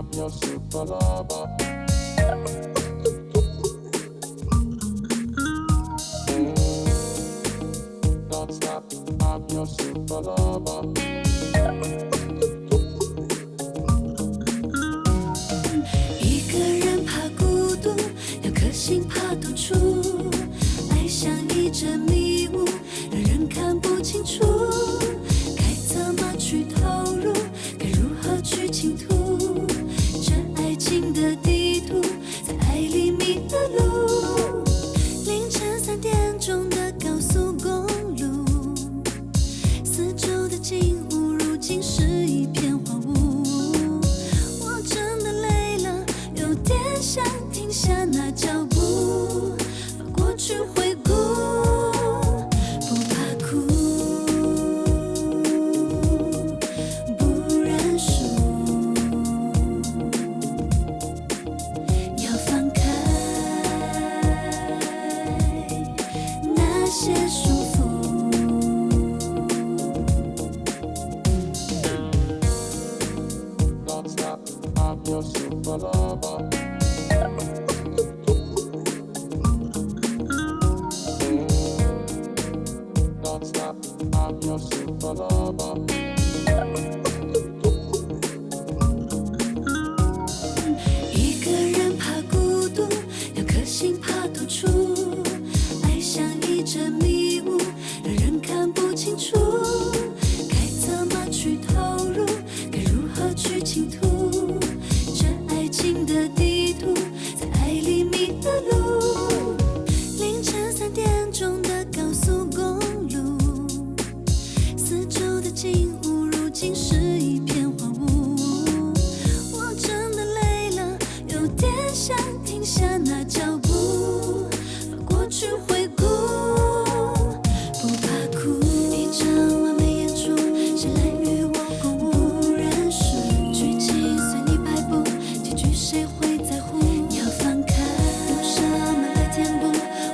I'm your super lover. Don't stop, I'm your super lover. 一个人怕孤独，两颗心怕独处，爱像一阵迷雾，让人看不清楚。该怎么去投入？该如何去倾吐？这爱情的地图，在爱里迷了路。凌晨3点钟的高速公路，四周的景物如今是一片荒芜。我真的累了，有点想停下那脚步，把过去回顾，不怕哭，不认输，要放开那些束缚。Don't stop, I'm your super lover. Don't stop, I'm your super lover. 一个人怕孤独，两颗心怕独处，爱像一阵迷雾，让人看不清楚。该怎么去投入？该如何去倾吐？这爱情的地图，在爱里迷了路。凌晨3点钟的高速公路，四周的景物如今是一片荒芜。我真的累了，有点想停下那脚步，把过去回顾，不怕哭。一场完美演出，谁来与我共舞？认识剧情随你摆布，结局谁会在乎？要放开，用什么来填补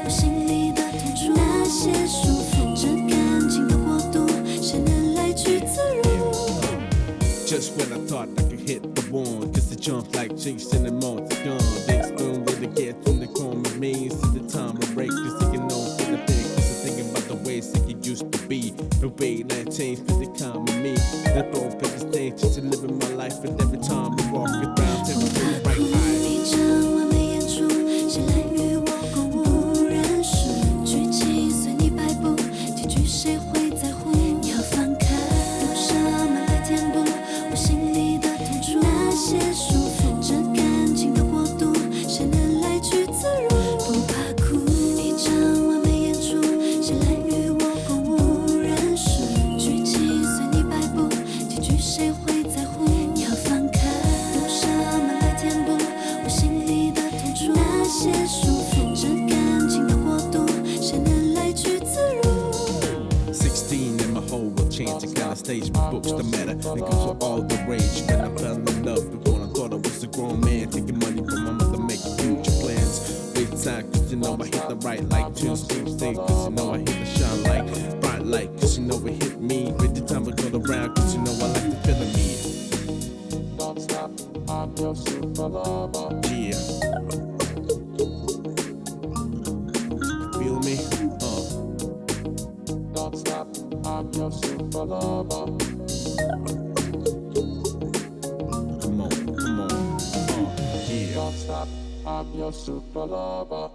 我心里的痛楚？那些束缚，这感情的国度，谁能来去自如？ Just when I thought I could hit the one, cause it jumps like chasing the multi-gun. They spoon really get from the corner of me. Since the time I break, cause thinking no for the thing. Cause I'm thinking about the ways that it used to be. The way 19, for the calm with me. The both of the stage, just living my life. And every time we walk around, take me to the right eye. 一场完美演出，谁来与我共舞？认识剧情随你摆布，结局谁会在乎？要放开，用什么来填补我心里的痛楚？那些束缚，这感情的国度，谁能来去自如？不怕哭，一场完美演出，谁来与我共舞？认识剧情随你摆布，结局谁会在乎？要放开，用什么来填补我心里的痛楚？那些束缚，这感情的国度，谁能来去自如？ 16 and my whole world changed. I kinda stage my books, the matter. Niggas were all the rage when I fell in love. Before I thought I was a grown man, taking money from my mother, making future plans. Wait time, cause you know I hit the right light. Two speech thing, cause you know I hit the shine like bright light, cause you know it hit me. Every time I go around, cause you know I like the feeling me. Don't stop, I'm your super lover. Yeah. Feel me? Don't stop, I'm your super lover. Come on, come on. Yeah. Don't stop, I'm your super lover.